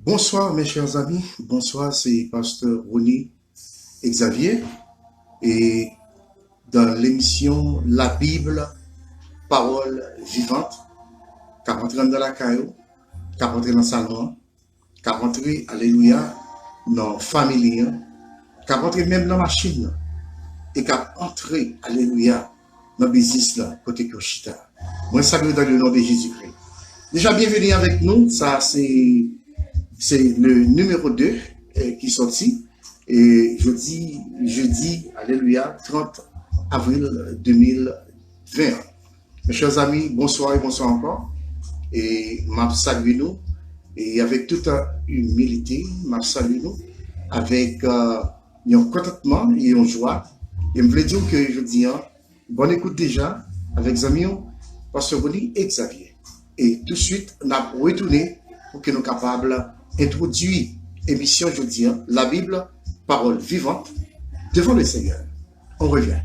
Bonsoir mes chers amis, bonsoir, c'est Pasteur Ronnie Xavier et dans l'émission La Bible, parole vivante, qu'a rentré dans la caillou, qu'a rentré dans le salon, qu'a rentré, alléluia, dans la famille, qu'a rentré même dans la machine et qu'a entré, alléluia, dans le business là, côté Koshita. Moi, salue dans le nom de Jésus-Christ. Déjà, bienvenue avec nous, ça c'est le numéro 2 qui est sorti. Et jeudi, alléluia, 30 avril 2020. Mes chers amis, bonsoir et bonsoir encore. Et m'a salué nous. Et avec toute humilité, m'a salué nous. Avec un contentement et une joie. Et je voulais dire que je dis, bonne écoute déjà avec Zamion, Pasteur Ronnie et Xavier. Et tout de suite, on a retourné pour que nous soyons capables d'introduire l'émission jeudi, la Bible, parole vivante, devant le Seigneur. On revient.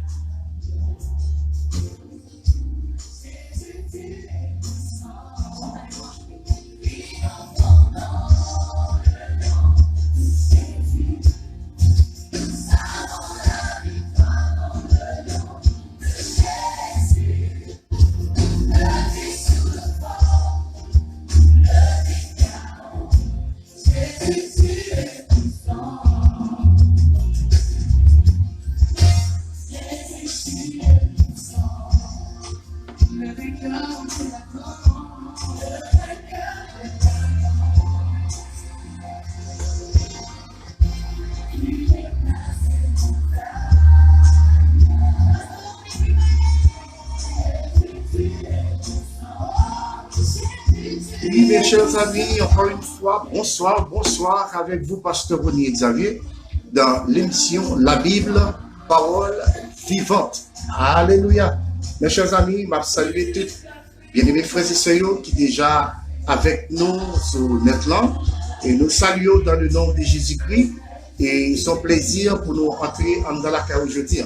Oui, mes chers amis, encore une fois, bonsoir avec vous, Pasteur Ronnie Xavier, dans l'émission La Bible, parole vivante. Alléluia. Mes chers amis, je salue tous bien-aimés frères et sœurs qui sont déjà avec nous sur Netland. Et nous saluons dans le nom de Jésus-Christ. Et c'est un plaisir pour nous entrer dans la carrière aujourd'hui.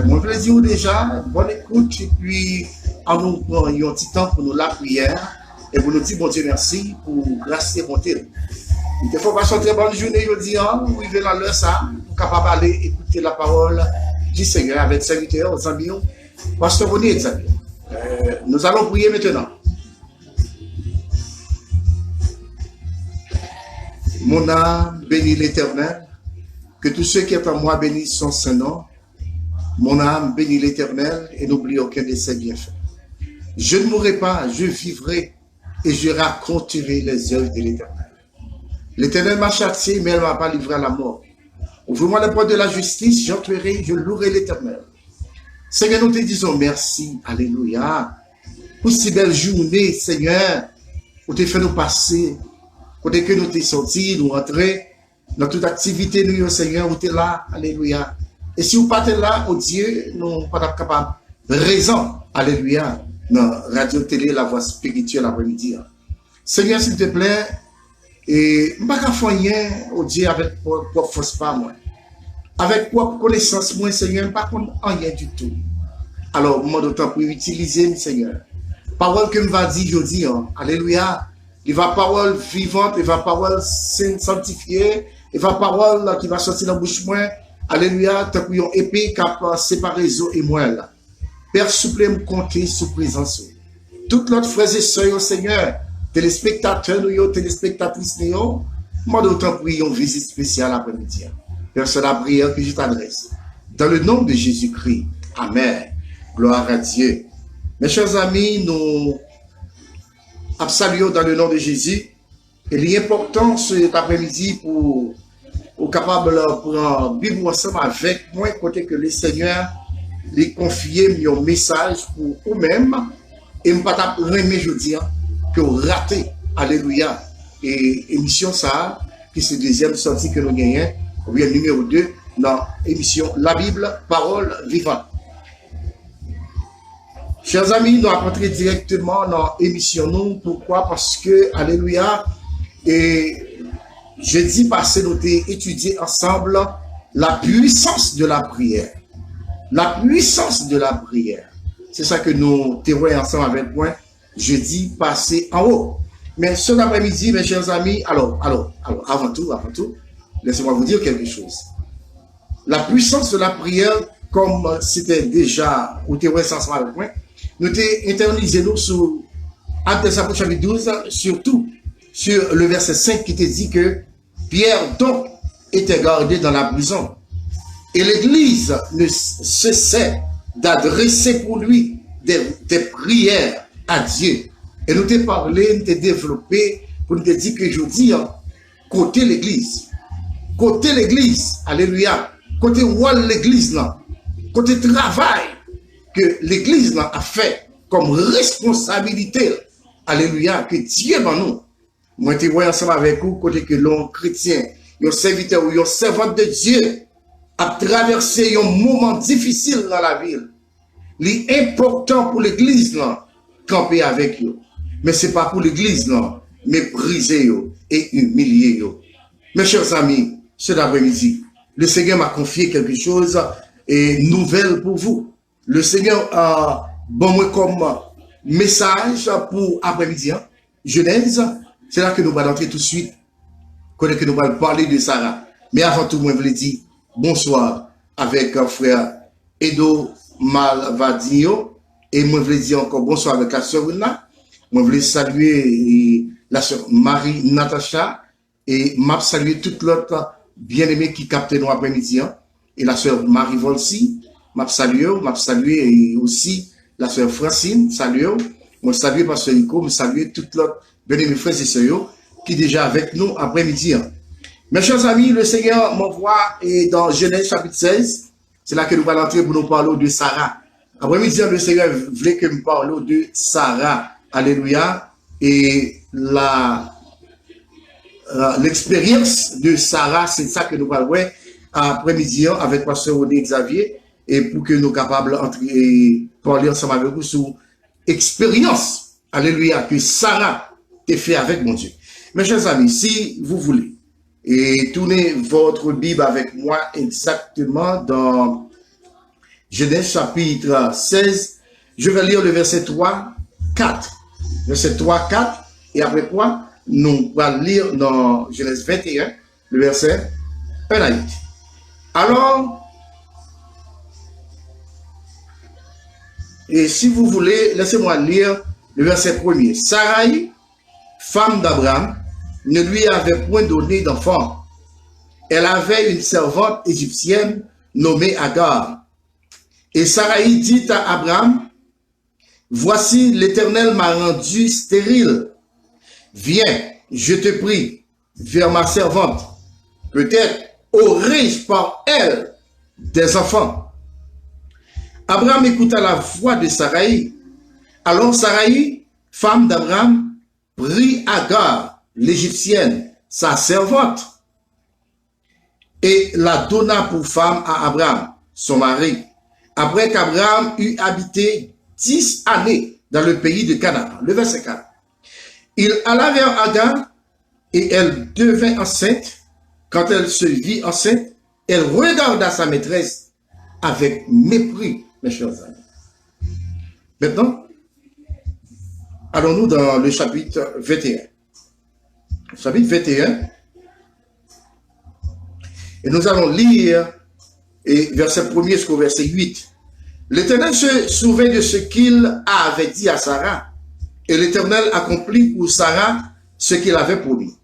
Mon plaisir déjà, bonne écoute, et puis en nous prenant un petit temps pour nous la prière. Et vous nous dites, bon Dieu, merci pour grâce et bonté. Il ne faut pas une très bonne journée aujourd'hui, vous vivez dans l'heure ça, pour capable d'aller écouter la parole du Seigneur avec serviteurs, aux amis, Pasteur Ronnie Xavier. Nous allons prier maintenant. Mon âme bénit l'Éternel, que tous ceux qui sont en moi bénissent son Saint-Nom. Mon âme bénit l'Éternel et n'oublie aucun de ses bienfaits. Je ne mourrai pas, je vivrai et je raconterai les œuvres de l'Éternel. L'Éternel m'a châtié, mais elle ne m'a pas livré à la mort. Ouvre-moi la porte de la justice, j'entrerai, je louerai l'Éternel. Seigneur, nous te disons merci, alléluia, pour ces belles journées, Seigneur, où tu fait nous passer, côté que nous t'es sortis, nous rentrer, dans toute activité, nous, Seigneur, où tu es là, alléluia. Et si vous partez là, oh Dieu, nous ne sommes pas capables, raison, alléluia, dans radio télé, la voix spirituelle après-midi. Seigneur, s'il te plaît, et je ne vais pas faire rien, oh Dieu, avec propre force pas moi. Avec propre connaissance, moi, Seigneur, je ne vais pas faire rien du tout. Alors, moi, d'autant pour utiliser, Seigneur. Parole que me va dire aujourd'hui, alléluia. Il va parole vivante, il va parole sanctifiée, il va parole qui va sortir dans la bouche moi. Alléluia, tant qu'on épée qui a séparé les eaux et moi là. Père, s'il vous plaît, me compter sous présence. Toutes notre frères et sœurs, Seigneur, téléspectateurs, nous, téléspectatrices, nous, moi d'autant pour une visite spéciale après-midi. Père, c'est la prière que je t'adresse. Dans le nom de Jésus-Christ. Amen. Gloire à Dieu. Mes chers amis, nous saluons dans le nom de Jésus. Et l'important cet après-midi pour capable pour vivre ensemble avec moi, côté que le Seigneur les confier un message pour vous-même et ne pas remettre jeudi que rater. Alléluia. Et émission ça, qui c'est deuxième sortie que nous gagnons, ou bien numéro 2 dans l'émission La Bible, parole vivante. Chers amis, nous allons entrer directement dans l'émission. Nous, pourquoi? Parce que, alléluia, et jeudi passé, nous avons étudié ensemble la puissance de la prière. La puissance de la prière. C'est ça que nous terrons ensemble avec moi jeudi passé en haut. Mais cet après-midi, mes chers amis, alors, avant tout, laissez-moi vous dire quelque chose. La puissance de la prière, comme c'était déjà, ou t'es sens avec moi, nous t'es internalisé nous sur Actes des Apôtres chapitre 12, surtout sur le verset 5 qui te dit que Pierre donc était gardé dans la prison. Et l'Église ne cessait d'adresser pour lui des prières à Dieu. Et nous t'ai parlé, nous t'ai développé pour nous te dire que je dis, côté l'Église, alléluia, côté wall l'Église là, côté travail que l'Église là a fait comme responsabilité, alléluia, que Dieu dans nous. Moi, je vois ensemble avec vous, côté que l'on chrétien, un serviteur ou un servant de Dieu a traversé un moment difficile dans la ville. L'important pour l'Église là, camper avec eux. Mais ce n'est pas pour l'Église non, mépriser eux et humilier eux. Mes chers amis, cet après-midi, le Seigneur m'a confié quelque chose et nouvelle pour vous. Le Seigneur a bon moi comme message pour après-midi. Hein? Genèse, c'est là que nous allons entrer tout de suite, que nous allons parler de Sarah. Mais avant tout, moi, je voulais dire bonsoir avec frère Edo Malvadio. Et moi, je voulais dire encore bonsoir avec la sœur Willa. Moi, je voulais saluer la sœur Marie Natacha. Et m'a salué toute l'autre bien-aimée qui capte nous après-midi. Hein? Et la sœur Marie Volsi, m'a salué et aussi la sœur Francine, salué. Moi, salué pasteur Nico, m'a salué toute l'autre bien-aimée frères et sœurs qui déjà avec nous après-midi. Hein? Mes chers amis, le Seigneur m'envoie dans Genèse chapitre 16. C'est là que nous allons entrer pour nous parler de Sarah. Après-midi, le Seigneur voulait que nous parlions de Sarah. Alléluia. Et l'expérience de Sarah, c'est ça que nous allons voir après-midi avec pasteur René Xavier. Et pour que nous soyons capables d'entrer et parler ensemble avec vous sur l'expérience, alléluia, que Sarah a fait avec mon Dieu. Mes chers amis, si vous voulez, et tournez votre Bible avec moi exactement dans Genèse chapitre 16, je vais lire le verset 3, 4. Verset 3, 4, et après quoi, nous allons lire dans Genèse 21, le verset 1 à 8. Alors, et si vous voulez, laissez-moi lire le verset 1er. Sarai, femme d'Abraham, ne lui avait point donné d'enfant. Elle avait une servante égyptienne nommée Agar. Et Sarai dit à Abraham, voici l'Éternel m'a rendu stérile. Viens, je te prie, vers ma servante. Peut-être aurai-je par elle des enfants. Abraham écouta la voix de Sarai. Alors Sarai, femme d'Abraham, prit Agar, l'Égyptienne, sa servante, et la donna pour femme à Abraham, son mari, après qu'Abraham eut habité 10 années dans le pays de Canaan. Le verset 4. Il alla vers Agar et elle devint enceinte. Quand elle se vit enceinte, elle regarda sa maîtresse avec mépris, mes chers amis. Maintenant, allons-nous dans le chapitre 21. Chapitre 21. Et nous allons lire verset 1er jusqu'au verset 8. L'Éternel se souvint de ce qu'il avait dit à Sarah. Et l'Éternel accomplit pour Sarah ce qu'il avait promis.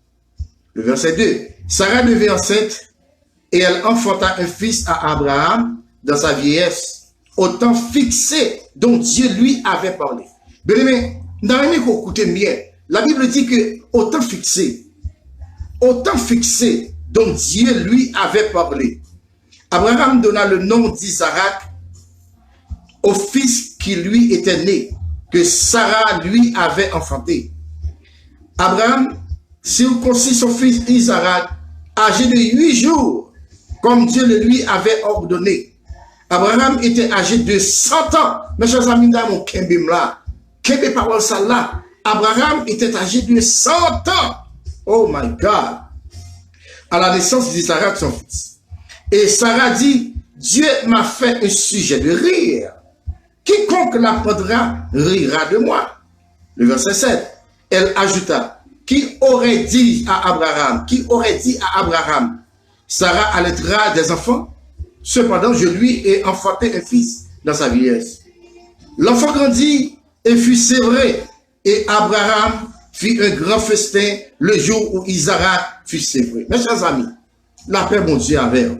Le verset 2. Sarah devint enceinte et elle enfanta un fils à Abraham dans sa vieillesse, au temps fixé dont Dieu lui avait parlé. Bien-aimé, dans les qu'on écoute bien, la Bible dit que au temps fixé dont Dieu lui avait parlé, Abraham donna le nom d'Isaac au fils qui lui était né, que Sarah lui avait enfanté. Abraham circoncit son fils Isaac, âgé de 8 jours, comme Dieu le lui avait ordonné. Abraham était âgé de 100 ans. Mes chers amis, dans mon kembim là, kembé parole ça là, Abraham était âgé de 100 ans. Oh my God. À la naissance d'Isaac, son fils. Et Sarah dit, Dieu m'a fait un sujet de rire. Quiconque l'apprendra rira de moi. Le verset 7. Elle ajouta, qui aurait dit à Abraham, Sarah allaitera des enfants? Cependant, je lui ai enfanté un fils dans sa vieillesse. L'enfant grandit et fut sévré, et Abraham fit un grand festin le jour où Isaac fut sévré. Mes chers amis, la paix, mon Dieu, avec vous.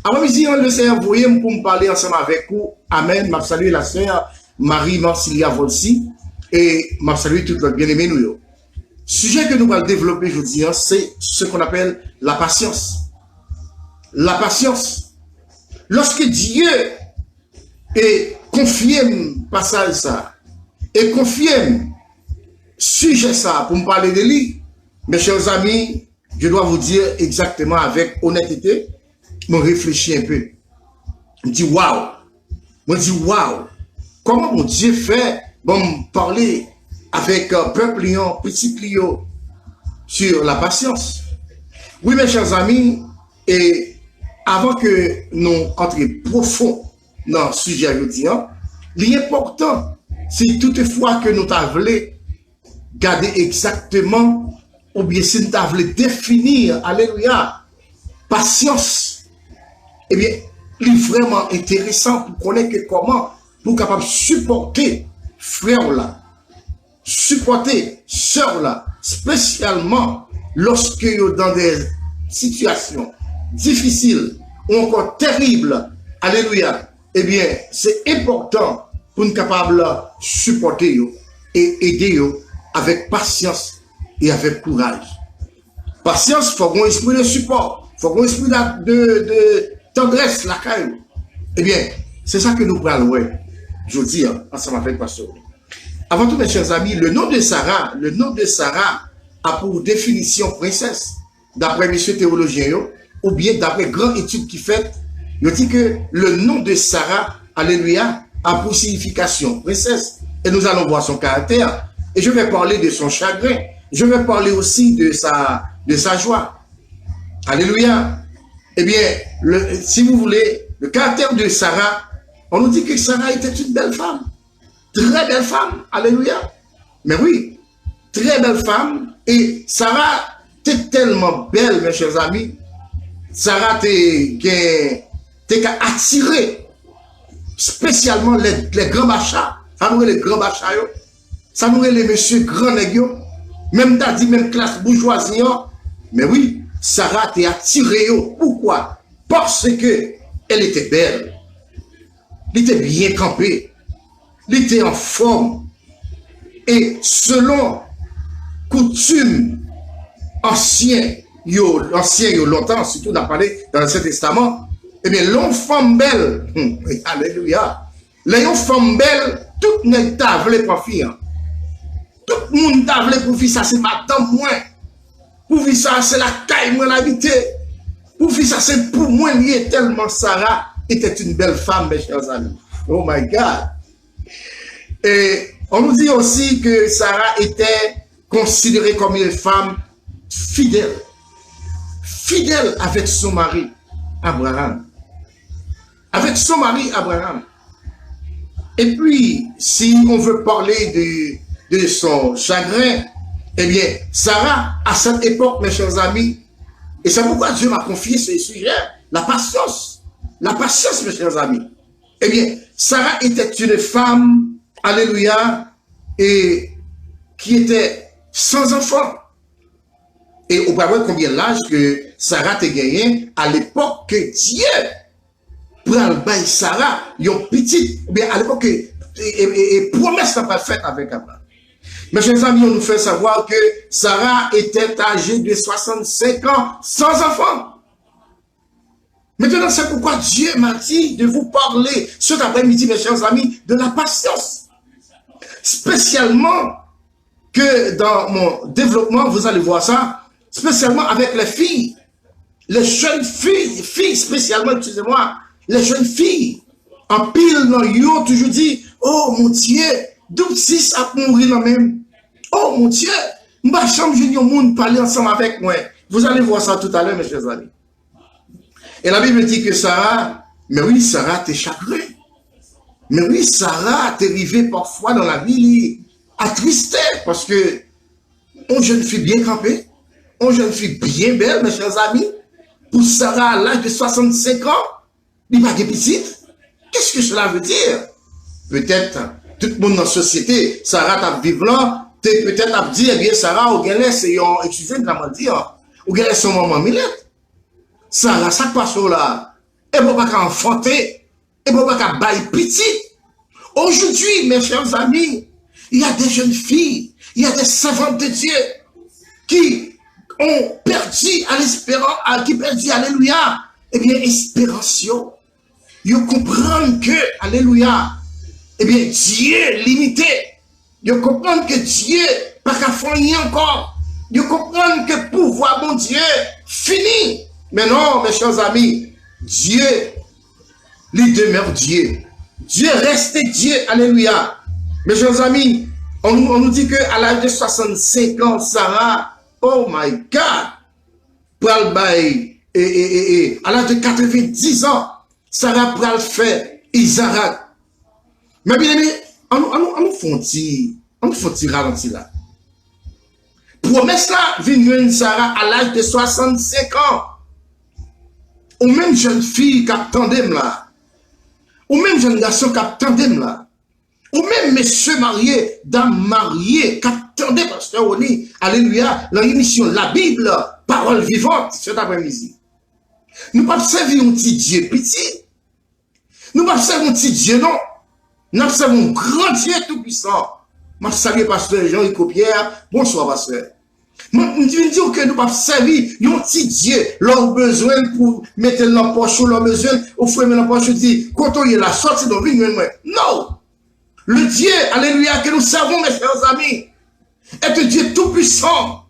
Avant-midi, on le Seigneur envoyé pour me parler ensemble avec vous. Amen. Je salue la sœur Marie-Marcilia Volsi et je salue tout notre bien-aimé nous. Le sujet que nous allons développer aujourd'hui, c'est ce qu'on appelle la patience. La patience. Lorsque Dieu est confié passage ça, et confié sujet ça pour me parler de lui, mes chers amis, je dois vous dire exactement avec honnêteté, je réfléchis un peu. Je me dis waouh, comment mon Dieu fait pour me parler avec un peuple lion, petit lion, sur la patience. Oui, mes chers amis, et avant que nous entrions profond dans le sujet aujourd'hui, l'important, c'est toutefois que nous t'avons garder exactement, ou bien si nous t'avons définir, alléluia, patience, eh bien, il est vraiment intéressant pour connaître comment pour capable supporter frère là, supporter sœur là, spécialement lorsque vous dans des situations difficiles ou encore terribles, alléluia, eh bien, c'est important pour nous capables supporter et aider avec patience et avec courage. Patience, il faut qu'on esprit de support, il faut qu'on esprit de tendresse, la caille. Eh bien, c'est ça que nous parlons, je dis, ensemble avec Pasteur. Avant tout, mes chers amis, le nom de Sarah a pour définition princesse, d'après messieurs théologiens, ou bien d'après grande étude qui fait, il dit que le nom de Sarah, alléluia, a pour signification princesse. Et nous allons voir son caractère. Et je vais parler de son chagrin. Je vais parler aussi de sa joie. Alléluia. Eh bien, si vous voulez, le caractère de Sarah, on nous dit que Sarah était une belle femme. Très belle femme. Alléluia. Mais oui, très belle femme. Et Sarah était tellement belle, mes chers amis. Sarah t'es attiré spécialement les grands bachas. Ça nous les grands bachas. Ça nous les messieurs grands nègres. Même t'as dit, même classe bourgeoisie. Mais oui, Sarah t'est attiré. Pourquoi? Parce que elle était belle. Elle était bien campée. Elle était en forme. Et selon coutume ancien, longtemps, surtout on a parlé dans l'Ancien Testament, eh bien, l'enfant belle, alléluia, l'enfant belle, tout le monde t'a voulu pour fille. Tout le monde t'a voulu pour fille, ça c'est madame moi. Pour fille, ça c'est la caille, moi l'habité. Pour fille, ça c'est pour moi lié tellement Sarah était une belle femme, mes chers amis. Oh my God. Et on nous dit aussi que Sarah était considérée comme une femme fidèle. Fidèle avec son mari, Abraham. Avec son mari, Abraham. Et puis, si on veut parler de son chagrin, eh bien, Sarah, à cette époque, mes chers amis, et c'est pourquoi Dieu m'a confié ce sujet, la patience. La patience, mes chers amis. Eh bien, Sarah était une femme, alléluia, et qui était sans enfant. Et on peut voir combien l'âge que Sarah t'a gagné à l'époque que Dieu prend le bail Sarah, yon petit, bien à l'époque et promesse n'a pas faite avec Abraham. Mes chers amis, on nous fait savoir que Sarah était âgée de 65 ans sans enfant. Maintenant, c'est pourquoi Dieu m'a dit de vous parler cet après-midi, mes chers amis, de la patience. Spécialement que dans mon développement, vous allez voir ça, spécialement avec les filles, les jeunes filles spécialement, excusez-moi, les jeunes filles, en pile, non, yo, toujours dit, oh mon Dieu, d'où si ça peut mourir là même. Oh mon Dieu, ma chambre, je dis au monde parler ensemble avec moi. Vous allez voir ça tout à l'heure, mes chers amis. Et la Bible dit que Sarah, mais oui, Sarah t'es chagrin. Mais oui, Sarah t'es arrivé parfois dans la vie attristé parce que une jeune fille bien campée, une jeune fille bien belle, mes chers amis, pour Sarah à l'âge de 65 ans, il n'a pas de petite. Qu'est-ce que cela veut dire? Peut-être, tout le monde dans la société, Sarah t'a vivre là, peut-être à dire, eh bien, Sarah, ou qu'elle c'est un, excusez-moi de la dire, ou qu'elle est son maman Milette. Sarah, ça passe là. Et pour pas enfanter, et pour pas bailler petit. Aujourd'hui, mes chers amis, il y a des jeunes filles, il y a des servantes de Dieu qui ont perdu à l'espérance, qui perdu, alléluia, eh bien, espérance. Ils comprennent que, alléluia, eh bien, Dieu est limité. Ils comprennent que Dieu pas qu'à faire encore. Ils comprennent que pouvoir mon Dieu fini. Mais non, mes chers amis, Dieu, il demeure Dieu. Dieu reste Dieu, alléluia. Mes chers amis, on nous dit qu'à l'âge de 65 ans, Sarah, oh my God, pral bay, à l'âge de 90 ans, Sarah pral fait Isaac. Mais bien aimé, on faut ralentir là. Promesse là, vient Sarah à l'âge de 65 ans. Ou même jeune fille qui attendait là. Ou même jeune garçon qui attendait là. Ou même monsieur marié, dame mariée, qui attendait, pasteur Oni, alléluia, dans l'émission La Bible, parole vivante, cet après-midi. Nous ne pas servir un petit Dieu petit. Nous ne pas servir un petit Dieu, non. Nous servons un grand Dieu tout-puissant. Je salue pasteur Jean-Yves Pierre. Bonsoir, pasteur. Je dis que nous ne pas servir un petit Dieu. Leur besoin pour mettre dans la poche, leur besoin, au frère dans la poche, dit, quand on est la sortie de vie, non. Le Dieu, alléluia, que nous servons, mes chers amis, est un Dieu tout-puissant,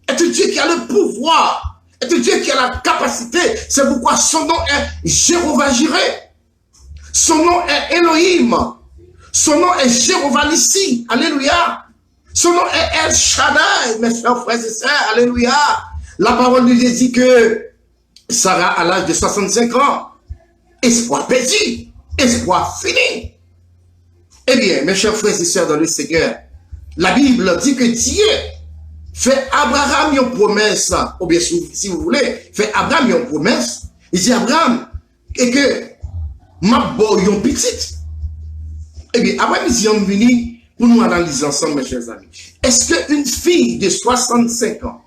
est un Dieu qui a le pouvoir, est un Dieu qui a la capacité. C'est pourquoi son nom est Jéhovah Jireh. Son nom est Elohim. Son nom est Jéhovah Nissi. Alléluia. Son nom est El Shaddai, mes chers frères et sœurs. Alléluia. La parole nous dit que Sarah, à l'âge de 65 ans, espoir perdu, espoir fini. Eh bien, mes chers frères et sœurs dans le Seigneur, la Bible dit que Dieu fait Abraham une promesse, ou bien si vous voulez, fait Abraham une promesse. Il dit Abraham, et que ma boy yon petit. Eh bien, après, nous sommes venus pour nous analyser ensemble, mes chers amis. Est-ce qu'une fille de 65 ans,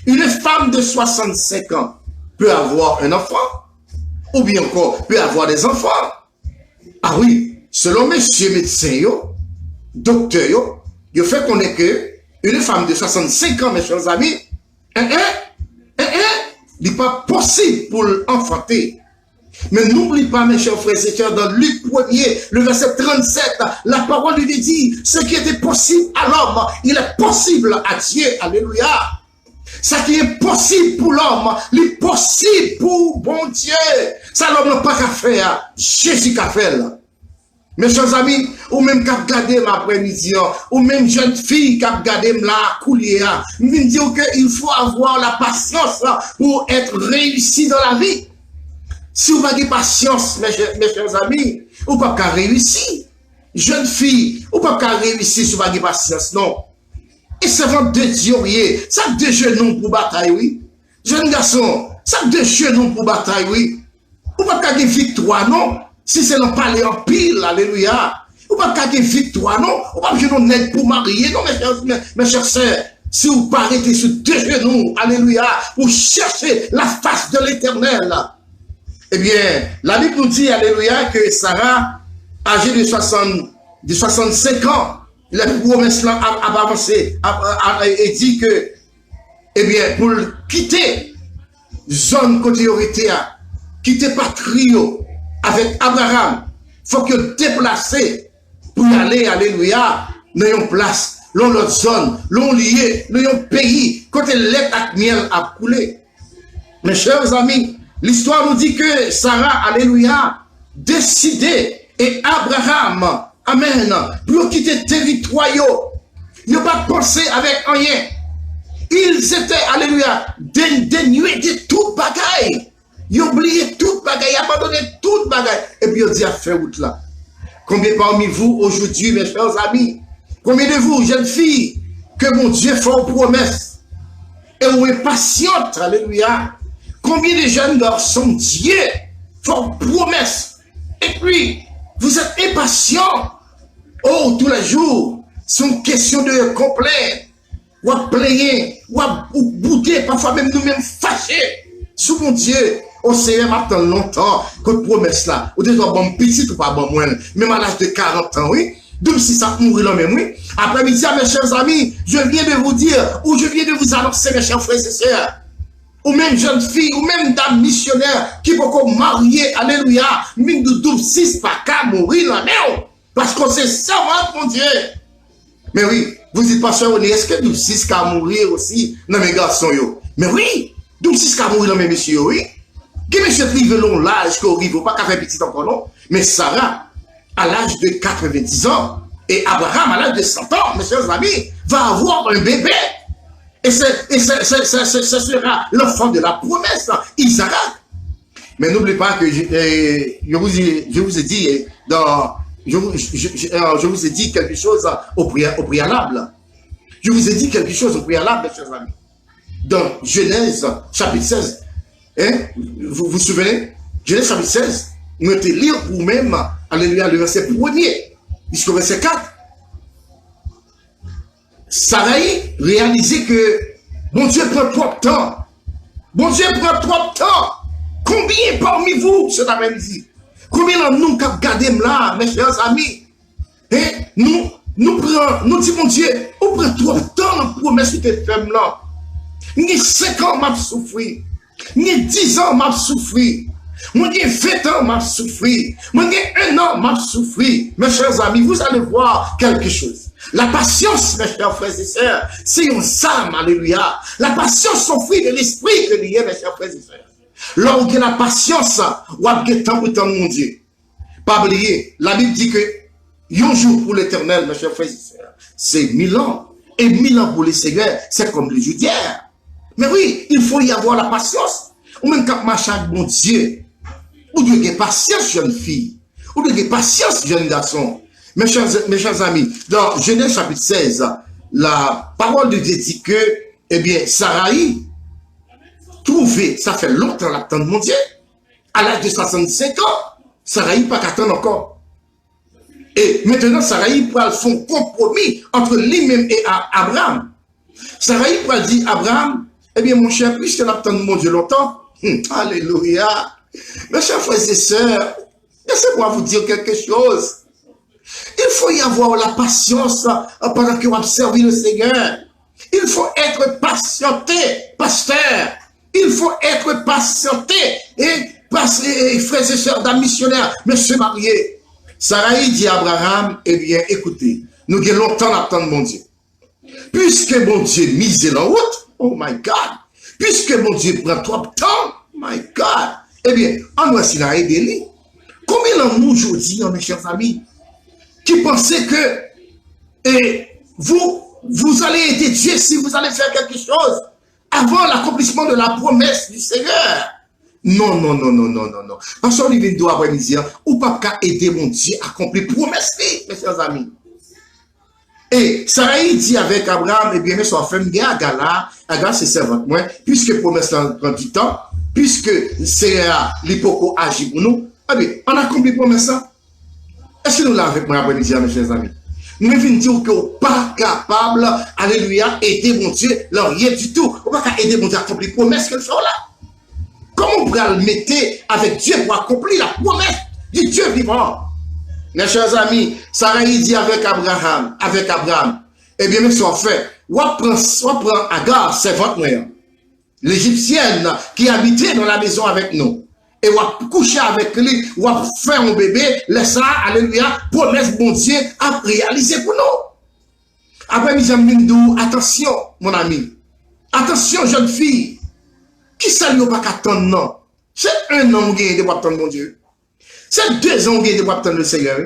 une femme de 65 ans peut avoir un enfant? Ou bien encore, peut avoir des enfants? Ah oui, selon monsieur médecin, docteur, il fait qu'on est que une femme de 65 ans, mes chers amis, il n'est pas possible pour l'enfanter. Mais n'oublie pas, mes chers frères et sœurs, dans Luc 1er, le verset 37, la parole lui dit, ce qui était possible à l'homme, il est possible à Dieu. Alléluia. Ce qui est possible pour l'homme, il est possible pour bon Dieu. Ça, l'homme n'a pas qu'à faire. Jésus qu'a fait. Mes chers amis, ou même qu'à regarder l'après-midi, ou même jeune fille qu'à regarder la coulier, je veux dire qu'il faut avoir la patience pour être réussi dans la vie. Si vous n'avez pas de patience, mes chers amis, vous ne pouvez pas réussir. Jeune fille, vous ne pouvez pas réussir si vous n'avez pas de patience, non. Et c'est vraiment de Dieu, ça de genoux pour bataille, oui. Jeune garçon, ça de genoux pour bataille, oui. Vous ne pouvez pas gagner victoire, non. Si c'est dans parler en pile, alléluia. Vous ne pouvez pas gagner victoire, non. Vous ne pouvez pas gagner aide pour marier, non, mes chers sœurs. Si vous parlez sur deux genoux, alléluia, pour chercher la face de l'Éternel. Eh bien, la Bible nous dit, alléluia, que Sarah, âgée de 65 ans, la promesse là a avancé, et dit que, eh bien, pour quitter zone côté autorité, quitter patrio avec Abraham, il faut que déplacer pour y aller, alléluia, dans une place, dans l'autre zone, dans lieu, dans un pays, côté lait et miel a coulé. Mes chers amis, l'histoire nous dit que Sarah, alléluia, décidé, et Abraham, amen, pour quitter le territoire, ils n'ont pas pensé avec rien. Ils étaient, alléluia, dénués de toute bagaille. Ils ont oublié toute bagaille, abandonné toute bagaille. Et puis ils ont dit à faire route là. Combien parmi vous aujourd'hui, mes chers amis, combien de vous, jeunes filles, que mon Dieu fait une promesse. Et on est patiente, alléluia. Combien de jeunes garçons, Dieu font une promesse. Et puis, vous êtes impatients. Oh, tous les jours, c'est une question de complainte. Ou à plaigner, ou à bouder, parfois même nous-mêmes fâchés. Sous mon Dieu, au Seigneur m'attend longtemps que promesse là. Ou déjà bon petit ou pas bon moins. Même à l'âge de 40 ans, oui. Donc si ça mourir là même, oui. Après-midi, mes chers amis, je viens de vous dire, ou je viens de vous annoncer, mes chers frères et sœurs, ou même jeunes filles, ou même dames missionnaires qui peuvent marier, alléluia, mine de 12-6 pas qu'à mourir là même. Parce qu'on sait ça, mon Dieu. Mais oui, vous dites, pasteur, est-ce que 12-6 qu'à mourir aussi dans mes garçons, yo? Mais oui, 12-6 qu'à mourir dans mes messieurs, oui. Que monsieur prive long l'âge qu'on arrive, pas qu'à faire petit encore, non? Mais Sarah, à l'âge de 90 ans, et Abraham, à l'âge de 100 ans, mes chers amis, va avoir un bébé. Et ce sera l'enfant de la promesse, Isaac. Mais n'oubliez pas que je vous ai dit, je vous ai dit quelque chose au préalable. Je vous ai dit quelque chose au préalable, mes chers amis. Dans Genèse, chapitre 16, hein, vous vous souvenez? Genèse, chapitre 16, nous allons lire pour même, alléluia, le verset 1er jusqu'au verset 4. Sarai réalisait que bon Dieu prend trop de temps. Bon Dieu prend trop de temps. Combien parmi vous cet après-midi? Combien de nous qui regardons là, mes chers amis? Hein? Nous disons, mon Dieu, on prend trop de temps dans la promesse de cette femme-là. J'ai 5 ans, m'a souffri. J'ai 10 ans, m'a souffri. Moi, j'ai 20 ans, m'a souffri. Moi, j'ai 1 an, m'a souffri. Mes chers amis, vous allez voir quelque chose. La patience, mes chers frères et sœurs, c'est une âme, alléluia. La patience, c'est fruit de l'esprit que l'il y a, mes chers frères et sœurs. Lorsque la patience, ou a temps pour temps, mon Dieu. Pas oublier, la Bible dit que un jour pour l'éternel, mes chers frères et sœurs, c'est 1000 ans. Et 1000 ans pour les Seigneurs, c'est comme le jour d'hier. Mais oui, il faut y avoir la patience. Ou même quand marche avec mon Dieu, ou de la patience, jeune fille, ou de la patience, jeune garçon. Mes chers amis, dans Genèse chapitre 16, la parole de Dieu dit que, eh bien, Sarai, trouvé, ça fait longtemps l'attente de mon Dieu, à l'âge de 65 ans, Sarai pas qu'attendre encore. Et maintenant, Sarai pourra faire un compromis entre lui-même et Abraham. Sarai pourra dire, Abraham, eh bien, mon cher, puisque l'attente de mon Dieu longtemps, alléluia, mes chers frères et sœurs, laissez-moi vous dire quelque chose. Il faut y avoir la patience pendant qu'on observe le Seigneur. Il faut être patienté, pasteur. Il faut être patienté. Et frères et sœurs d'un missionnaire, monsieur marié. Sarai dit à Abraham, eh bien, écoutez, nous avons longtemps d'attendre mon Dieu. Puisque mon Dieu mise en route, oh my God, puisque mon Dieu prend trop de temps, my God, eh bien, on doit s'y aider. Combien de nous aujourd'hui, mes chers amis, qui pensaient que vous allez aider Dieu si vous allez faire quelque chose avant l'accomplissement de la promesse du Seigneur? Non, non, non, non, non, non, non. Parce qu'on vient de après-midi, ou pas qu'à aider mon Dieu à accomplir la promesse, mes chers amis. Et Sarai dit avec Abraham, eh bien, mais son femme, Agar c'est servante, moi, puisque la promesse prend du temps, puisque c'est l'hypoco agit pour nous, eh bien, on a accompli la promesse. Est-ce que nous l'avons avec moi après-midi, mes chers amis? Nous venons dire que vous n'êtes pas capable, alléluia, aider mon Dieu, là, rien du tout. Vous n'êtes pas capable aider mon Dieu à accomplir la promesse qu'elle fait là. Comment vous pouvez le mettre avec Dieu pour accomplir la promesse du Dieu vivant? Mes chers amis, Sarai dit avec Abraham, eh bien, mais ça fait, on prend Agar, servante, l'Égyptienne qui habitait dans la maison avec nous. Et on va coucher avec lui, on va faire un bébé, laisse ça, alléluia, promesse bon Dieu à réaliser pour nous. Après, mes amis, attention, mon ami. Attention, jeune fille. Qui ça lui pas attendre, non? C'est 1 an de attendre mon Dieu. C'est 2 ans de attendre le Seigneur.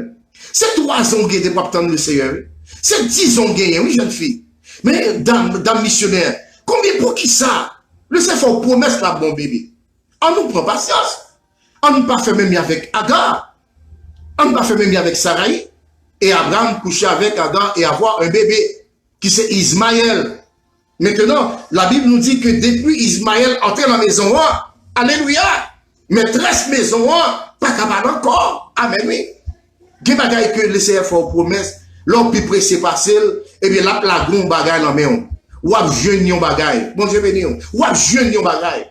C'est 3 ans de attendre le Seigneur. C'est 10 ans oui, jeune fille. Mais, dame missionnaire, combien pour qui ça? Le Seigneur fait promesse là, bon bébé. On nous prend patience. On ne pas fait même avec Agar. On ne pas fait même avec Sarai. Et Abraham coucher avec Agar et avoir un bébé. qui c'est Ismaël. Maintenant, la Bible nous dit que depuis Ismaël entré dans la maison, alléluia, maîtresse maison, pas capable encore. Amen, oui. Qui bagaille que le Seigneur fait promesse, l'homme plus pressé passer, et bien là, la grande bagaille dans la main. Ou à jeune yon bagaille. Bon Dieu béni. Ou à jeune yon bagaille.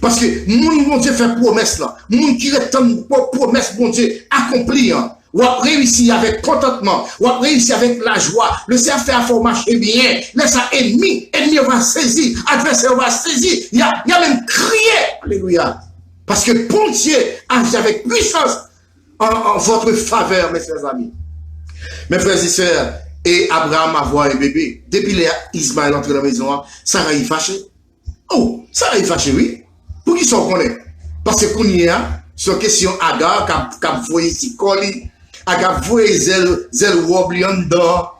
Parce que mon Dieu fait promesse là. Mon qui retend promesse, mon Dieu accompli. Ou à réussir avec contentement. Ou à réussir avec la joie. Le Seigneur fait à marcher bien. Laisse un ennemi. Ennemi va saisir. Adversaire va saisir. Il y a même crié. Alléluia. Parce que bon Dieu agit avec puissance en votre faveur, mes chers amis. Mes frères et sœurs, et Abraham a vu un bébé. Depuis Ismaël entre dans la maison, Sarah est fâchée. Oh, Sarah est fâchée, oui. Pour qui s'en connaît? Parce que qu'on y a, sur question Agar, qui a voyé si colis, Agar voyé zèle wobli en dedans,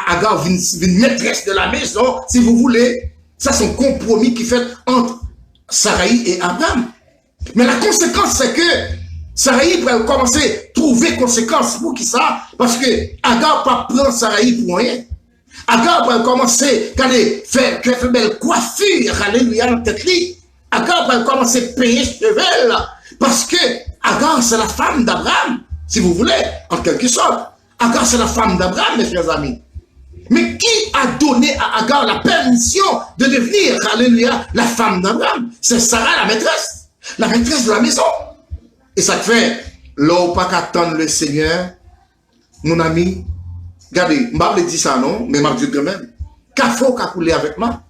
Agar une maîtresse de la maison, si vous voulez. Ça, c'est un compromis qui fait entre Sarai et Abraham. Mais la conséquence, c'est que Sarai va commencer à trouver conséquences pour qui ça? Parce que Agar va prendre Sarai pour rien. Agar va commencer à faire belle coiffure, alléluia, dans tête li. Agar va commencer à payer chevel. Parce que Agar, c'est la femme d'Abraham, si vous voulez, en quelque sorte. Agar, c'est la femme d'Abraham, mes chers amis. Mais qui a donné à Agar la permission de devenir, alléluia, la femme d'Abraham? C'est Sarah, la maîtresse de la maison. Et ça fait, là où pas qu'attendre le Seigneur, mon ami, regardez, je ne vais pas dire ça non, mais je vais dire quand même, qu'a faut qu'a coulé avec moi?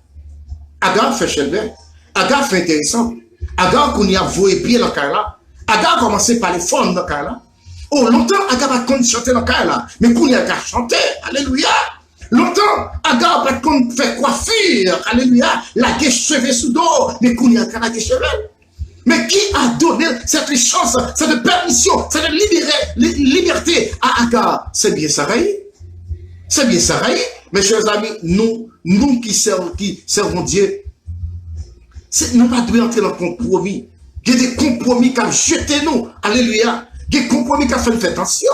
Agar fait chelver, Agar fait intéressant, Agar qu'on y a voué bien dans le cas là, Agar a commencé par les fonds dans le cas là. Oh, longtemps, Agar va continuer chanter dans le cas là, mais qu'on y a qu'à chanter, alléluia. Longtemps, Agar va faire coiffure, alléluia, la gué cheveux sous dos, mais qu'on y a qu'à la gué cheveux. Mais qui a donné cette chance, cette permission, cette liberté à Agar? C'est bien Sarai. C'est bien Sarai. Mes chers amis, nous qui servons Dieu, nous pas devons entrer dans le compromis. Il y a des compromis qui ont jeté nous. Alléluia. Il y a des compromis qui ont fait nous faire tension.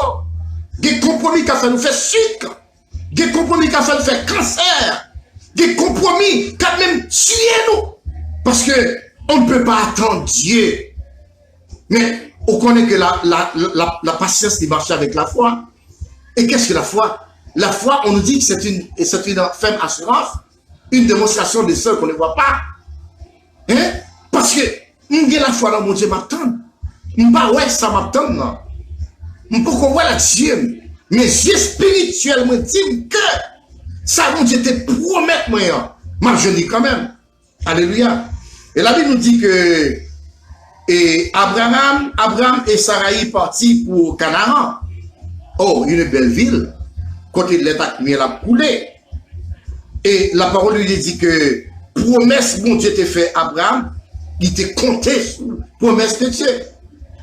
Il y a des compromis qui ont fait nous faire sucre. Il y a des compromis qui ont fait nous faire cancer. Il y a des compromis qui ont même tué nous. Parce que on ne peut pas attendre Dieu. Mais on connaît que la patience qui marche avec la foi. Et qu'est-ce que la foi? La foi, on nous dit que c'est une ferme assurance, une démonstration de ce qu'on ne voit pas. Hein? Parce que j'ai la foi dans mon Dieu m'attend. Je ne sais pas ouais ça m'attend, non. Je ne peux pas voir la Dieu. Mes yeux spirituels me disent que ça, mon Dieu te promet, moi. Moi, je dis quand même. Alléluia. Et la Bible nous dit que Abraham et Sarai partis pour Canaan. Oh, une belle ville. Côté de l'état qui a coulé. Et la parole lui dit que promesse bon Dieu t'a fait Abraham, il t'a compté sur promesse de Dieu.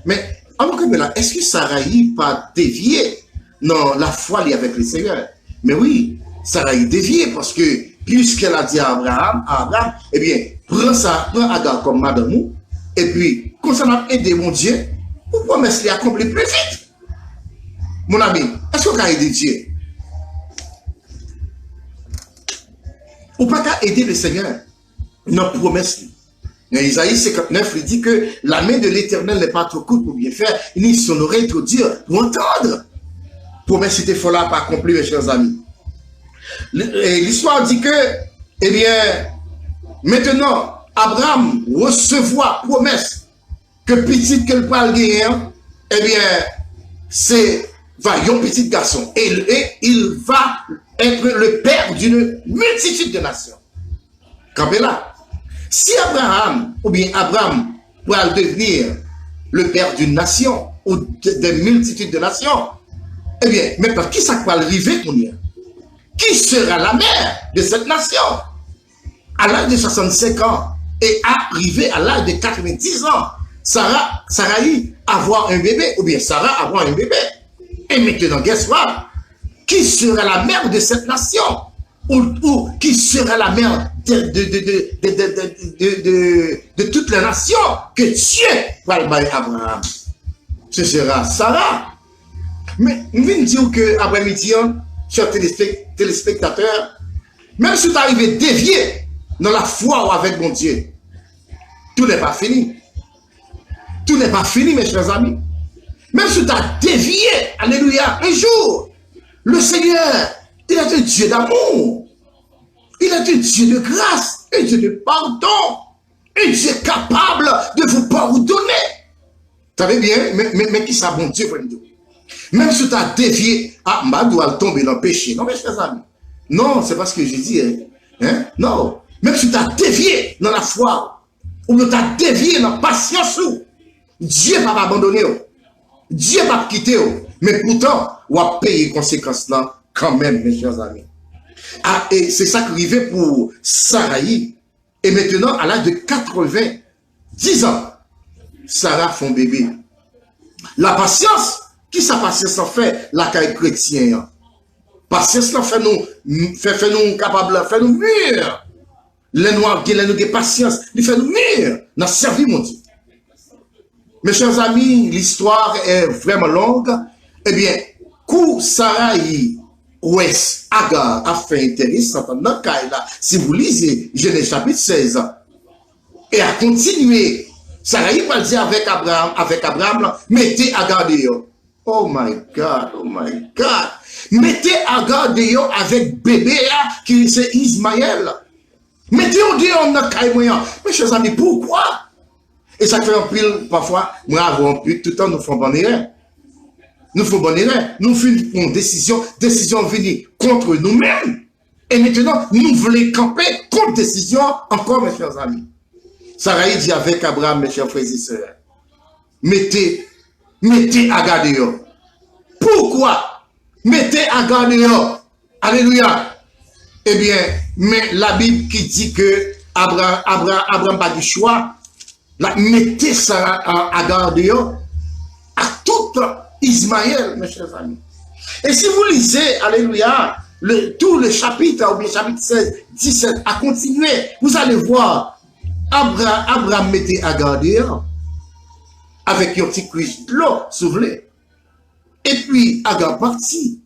Mais est-ce que Sarai pas dévié? Non, la foi est avec le Seigneur. Mais oui, Sarai dévié parce que puisqu'elle a dit à Abraham, eh bien, prends Agar comme madame, et puis, quand ça m'a aidé mon Dieu, pour promesse l'accomplir plus vite. Mon ami, est-ce qu'on a aidé Dieu? Ou pas qu'à aider le Seigneur? Non, promesse. Dans Isaïe 59, il dit que la main de l'Éternel n'est pas trop courte pour bien faire, ni son oreille trop dure pour entendre. Promesse était folle à pas accomplir, mes chers amis. L'histoire dit que, eh bien, maintenant, Abraham recevoir promesse que petit que le parle gagnant, eh bien, c'est un petit garçon. Et il va être le père d'une multitude de nations. Campez là. Si Abraham va devenir le père d'une nation ou des multitudes de nations, eh bien, maintenant, qui ça va arriver pour nous? Qui sera la mère de cette nation? À l'âge de 65 ans et arrivé à l'âge de 90 ans, Sarai avoir un bébé, ou bien Sarah avoir un bébé. Et maintenant, guess what? Qui sera la mère de cette nation? Ou qui sera la mère de toutes les nations que Dieu va donner à Abraham? Ce sera Sarah. Mais nous venons dire que après-midi, chers téléspectateurs, même si tu arrives dévié dans la foi ou avec mon Dieu, tout n'est pas fini. Tout n'est pas fini, mes chers amis. Même si tu as dévié, alléluia, un jour, le Seigneur, il est un Dieu d'amour. Il est un Dieu de grâce, un Dieu de pardon, un Dieu capable de vous pardonner. Vous savez bien, mais qui ça, bon Dieu, pour nous? Même si tu as dévié, ah, ma doit tomber dans le péché. Non, mes chers amis. Non, c'est pas ce que j'ai dit. Hein? Non. Même si tu as dévié dans la foi, ou tu as dévié dans la patience, Dieu ne va pas abandonner. Dieu ne va pas quitter. Mais pourtant, on va payer les conséquences là quand même, mes chers amis. Ah, et c'est ça qui arrivait pour Saraï. Et maintenant, à l'âge de 90 ans, Sarah font bébé. La patience, qui sa patience en fait la caille chrétien? Patience là fait nous capables, fait nous mûrs. Les noirs qui ont patience, ils fait nous mûrs. Nous servi mon Dieu. Mes chers amis, l'histoire est vraiment longue. Eh bien, quand Saraï Ouest Agar a fait intéressant dans le cas là, si vous lisez Genèse chapitre 16, et a continué, Saraï va dire avec Abraham, mettez Agar dehors. Oh my God, oh my God. Mettez Agar dehors avec bébé qui c'est Ismaël. Mettez-le dehors dans le cas moyen. Mes chers amis, pourquoi? Et ça fait un pile, parfois, nous avons pu, tout le temps, nous faisons bonne erreur. Nous faisons bonne erreur. Nous faisons une décision venue contre nous-mêmes. Et maintenant, nous voulons camper contre décision encore, mes chers amis. Saraï dit avec Abraham, mes chers frères et sœurs, mettez Agar dehors. Pourquoi? Mettez Agar dehors. Alléluia. Eh bien, mais la Bible qui dit que Abraham pas du choix, mettez Agar dehors à tout Ismaël, mes chers amis. Et si vous lisez, alléluia, tout le chapitre, ou bien chapitre 16, 17, à continuer, vous allez voir, Abraham mettait Agar dehors, avec un petit cuisse de l'eau, souvenez. Et puis, Agar partit.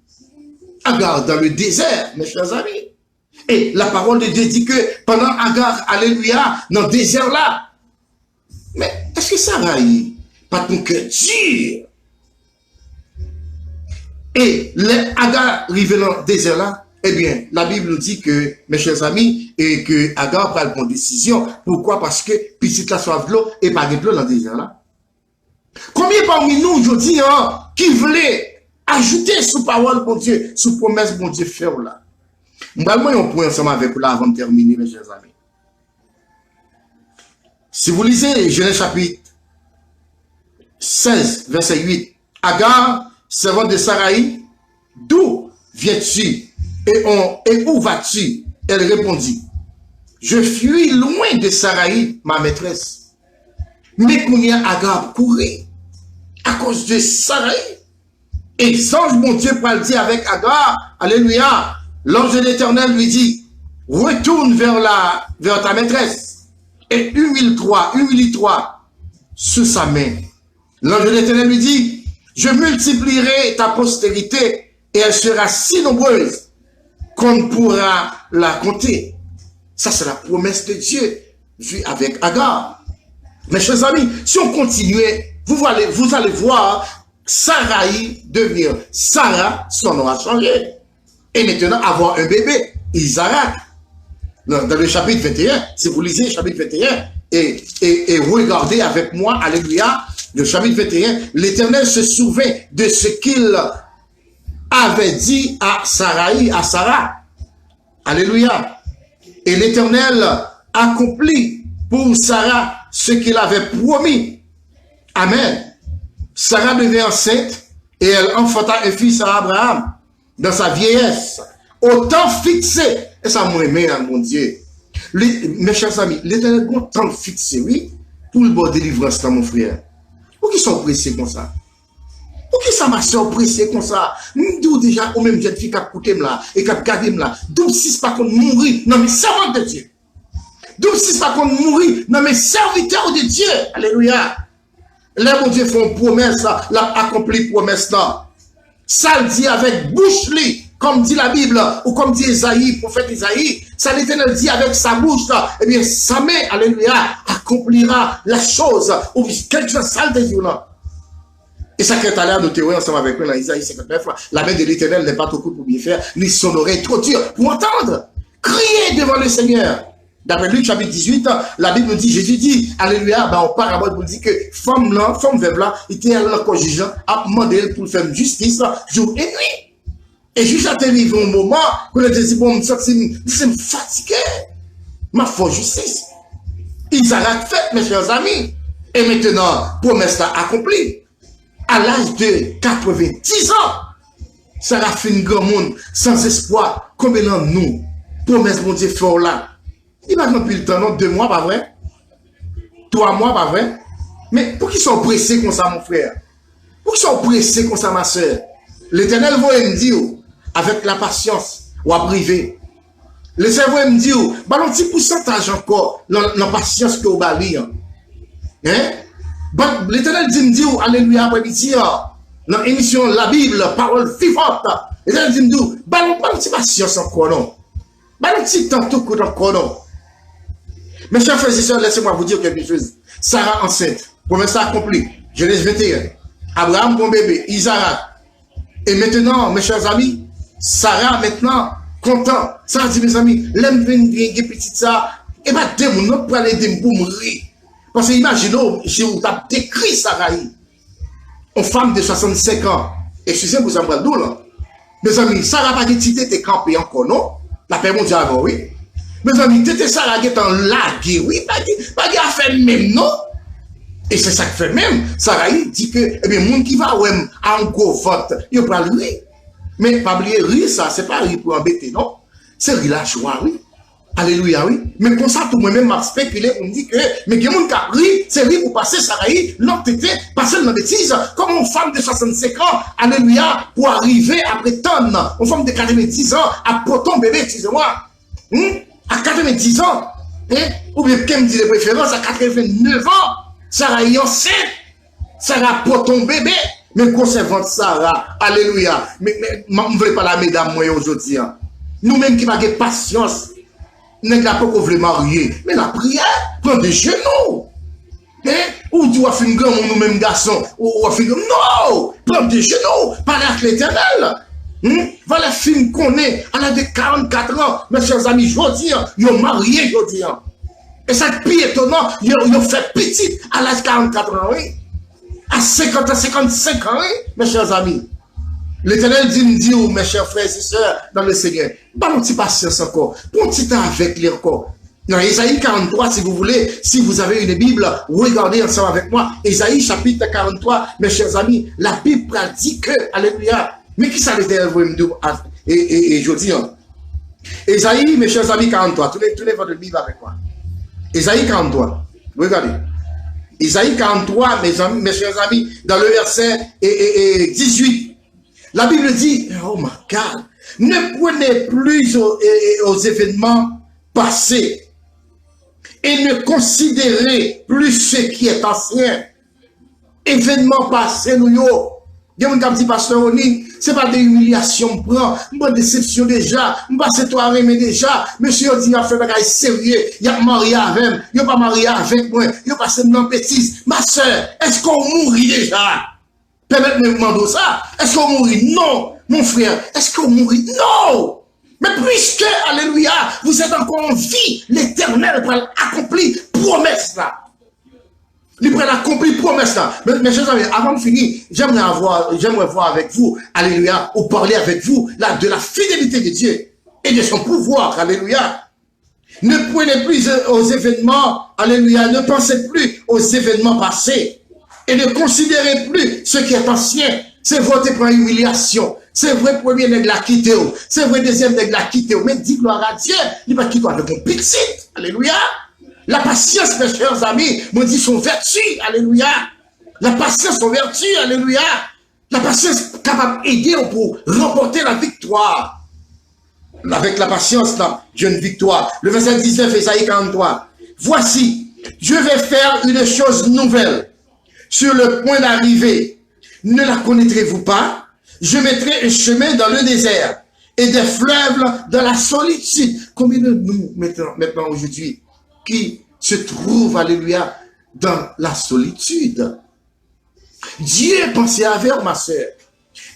Agar dans le désert, mes chers amis. Et la parole de Dieu dit que pendant Agar, alléluia, dans le désert là, mais est-ce que Saraï, pas ton cœur dur? Et les Agar arrivé dans le désert là, eh bien, la Bible nous dit que, mes chers amis, et que Agar prend la bonne décision. Pourquoi? Parce que, puisque la soif de l'eau, et pas de l'eau dans le désert là. Combien parmi nous aujourd'hui, hein, qui voulaient ajouter sous parole pour Dieu, sous promesse pour Dieu faire là? Moi, on pourrait ensemble avec vous là avant de terminer, mes chers amis. Si vous lisez Genèse chapitre 16, verset 8, Agar, servante de Saraï, d'où viens-tu et où vas-tu? Elle répondit, je fuis loin de Saraï, ma maîtresse. Mais combien Agar courait à cause de Saraï? Et songe mon Dieu pour le dire avec Agar, alléluia, l'ange de l'Éternel lui dit, retourne vers ta maîtresse et humilie-toi sous sa main. L'ange de l'Éternel lui dit, je multiplierai ta postérité et elle sera si nombreuse qu'on ne pourra la compter. Ça, c'est la promesse de Dieu vue avec Agar. Mes chers amis, si on continuait, vous allez voir Saraï devenir Sarah, son nom a changé. Et maintenant avoir un bébé, Isaac. Dans le chapitre 21, si vous lisez le chapitre 21, et regardez avec moi, alléluia, le chapitre 21, l'Éternel se souvint de ce qu'il avait dit à Saraï, à Sarah. Alléluia. Et l'Éternel accomplit pour Sarah ce qu'il avait promis. Amen. Sarah devint enceinte et elle enfanta un fils à Abraham dans sa vieillesse, au temps fixé. Et ça m'a aimé, mon Dieu. Mes chers amis, l'Éternel a un temps fixé, oui, pour le bon délivrance, là, mon frère. Pour qui sont pressés comme ça? Pour qui ça m'a surpressé comme ça? D'où déjà, au même jeune fille qui a coûté là, et qui a gardé là, d'où si pas qu'on mourir, non mais servant de Dieu. D'où si pas qu'on mourir, non mais serviteur de Dieu. Alléluia. Là, Dieu fait une promesse, l'a accompli promesse là. Ça le dit avec bouche li, comme dit la Bible, ou comme dit Isaïe, prophète Isaïe, ça l'Éternel dit avec sa bouche, eh bien, sa main, alléluia, accomplira la chose, ou quelque chose sale de là. Et ça, quand à l'heure, nous théories ensemble avec nous dans Isaïe 59, la main de l'Éternel n'est pas trop courte pour bien faire, ni son oreille trop dure pour entendre. Criez devant le Seigneur. D'après Luc chapitre 18, la Bible nous dit, Jésus dit, alléluia, ben, on parabole pour dire que femme veuve là, était à l'encourageant, a demandé pour faire justice, jour et nuit. Et juste à arrivé un moment, qu'on a dit, bon, je suis fatigué. Ma foi justice. Ils arrêtent fait, mes chers amis. Et maintenant, promesse là accomplie. À l'âge de 90 ans, ça a fait une grand monde sans espoir. Combien de nous, promesse mon Dieu fort là. Il va plus le temps, non, 2 mois, pas vrai? 3 mois, pas vrai? Mais pour qu'ils sont pressés comme ça, mon frère? Pour qu'ils sont pressés comme ça, ma soeur? L'Éternel va me dire, avec la patience, ou à priver. Le cerveau me dit, bah, un petit pourcentage encore, la patience que vous avez. Hein? L'Éternel dit, me dit, alléluia, après-midi, dans l'émission La Bible, parole vivante. L'Éternel dit, me dit, bah, un petit patience encore, non? Bah, un petit temps tout coup encore, non? Mes chers frères et sœurs, laissez-moi vous dire quelque chose. Sarah enceinte, promesse accomplie, Genèse 21. Abraham, bon bébé, Isaac. Et maintenant, mes chers amis, Sarah, maintenant, content. Sarah dit, mes amis, l'aime bien, petit ça. Et bien, démon, pour aller pour mourir. Parce que imaginez, j'ai décrit Sarah, une femme de 65 ans. Excusez-moi, vous avez d'où là. Mes amis, Sarah pas dit, tu t'es campé encore, non? La paix mondiale avant, oui. Mes amis, tu t'es Sarah qui est en lague, oui, pas dit à faire même, non? Et c'est ça que fait même. Sarah dit que, eh bien, le monde qui va, ouais, en gros vote, il va pas lui. Mais pas oublier, rire, ça, c'est pas rire pour embêter, non? C'est rire la joie, oui. Alléluia, oui. Mais comme ça, tout moi-même m'a spéculé, on me dit que, mais il y a monde qui a ri, c'est rire pour passer Sarah, l'autre tété, passer dans la bêtise, comme une femme de 65 ans, alléluia, pour arriver après tonne, une femme de 90 ans, à poton bébé, excusez-moi. À 90 ans, ou bien, qu'elle me dit de préférence, à 89 ans, Sarah est enceinte, Sarah poton bébé, mais conservante Sarah, alléluia. Mais, je ne veux pas la mesdames, moi, aujourd'hui. Hein. Nous-mêmes qui avons patience, nous n'avons pas voulu marier. Mais la prière, prend des genoux. Ou tu as fait une gomme, nous-mêmes garçons, ou fait une gomme. Non! Prends des genoux, parler avec l'Éternel. Voilà, film qu'on est, à l'âge de 44 ans, mes chers amis, je dis, ils ont marié, je dis. Et ça, pire étonnant, ils ont fait petit à l'âge de 44 ans, oui. À 50 ans, 55 ans, oui, mes chers amis. L'Éternel dit, me dit, mes chers frères et sœurs, dans le Seigneur, pas un petit patience encore, un petit temps avec lui encore. Dans Isaïe 43, si vous voulez, si vous avez une Bible, regardez ensemble avec moi. Isaïe chapitre 43, mes chers amis, la Bible dit que, alléluia, mais qui ça l'Éternel veut me dire, et je dis, Isaïe, mes chers amis, 43, tous les votre Bible avec moi. Isaïe 43, regardez. Isaïe 43, mes chers amis, dans le verset 18. La Bible dit, oh my God, ne prenez plus aux événements passés et ne considérez plus ce qui est ancien. Événements passés, nous, yo. Il y a un petit pasteur, c'est pas des humiliations, pas de déception déjà, pas c'est toi aimer déjà, monsieur dit, il a fait des sérieux, il a marié avec moi, il a pas marié avec moi, il a passé dans bêtise. Ma soeur, est-ce qu'on mourit déjà? Permettez-moi de demander ça. Est-ce qu'on mourit? Non. Mon frère, est-ce qu'on mourit? Non. Mais puisque, alléluia, vous êtes encore en vie, l'Éternel va accomplir promesse là. Il va accomplir promesse là. Mais chers amis, avant de finir, j'aimerais voir avec vous, alléluia, ou parler avec vous là, de la fidélité de Dieu et de son pouvoir, alléluia. Ne prenez plus aux événements, alléluia, ne pensez plus aux événements passés. Et ne considérez plus ce qui est ancien. C'est votre première humiliation. C'est vrai, premier nègre l'a quitté. C'est vrai, deuxième nègre l'a quitté. Mais dis gloire à Dieu. Il va quitter avec un petit. Alléluia. La patience, mes chers amis, me dit son vertu. Alléluia. La patience, son vertu. Alléluia. La patience capable d'aider pour remporter la victoire. Avec la patience, là, j'ai une victoire. Le verset 19, Isaïe 43. Voici, je vais faire une chose nouvelle. Sur le point d'arriver, ne la connaîtrez-vous pas? Je mettrai un chemin dans le désert et des fleuves dans la solitude. Combien de nous, maintenant aujourd'hui, qui se trouvent, alléluia, dans la solitude? Dieu pensait avec vous, ma soeur.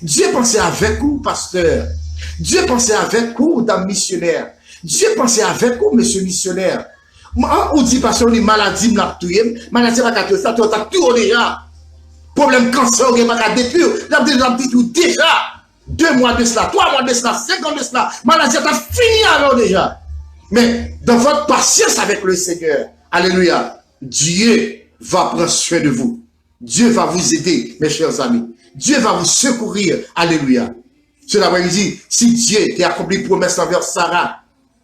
Dieu pensait avec vous, pasteur. Dieu pensait avec vous, dame missionnaire. Dieu pensait avec vous, monsieur missionnaire. On dit, pasteur, on dit maladie, maladie, ça, tu as tout déjà. Problème cancer, on pas depuis, déjà 2 mois de cela, 3 mois de cela, 5 ans de cela, maladie a fini alors déjà. Mais dans votre patience avec le Seigneur, alléluia, Dieu va prendre soin de vous. Dieu va vous aider, mes chers amis. Dieu va vous secourir, alléluia. Cela l'après-midi, si Dieu t'a accompli promesse envers Sarah,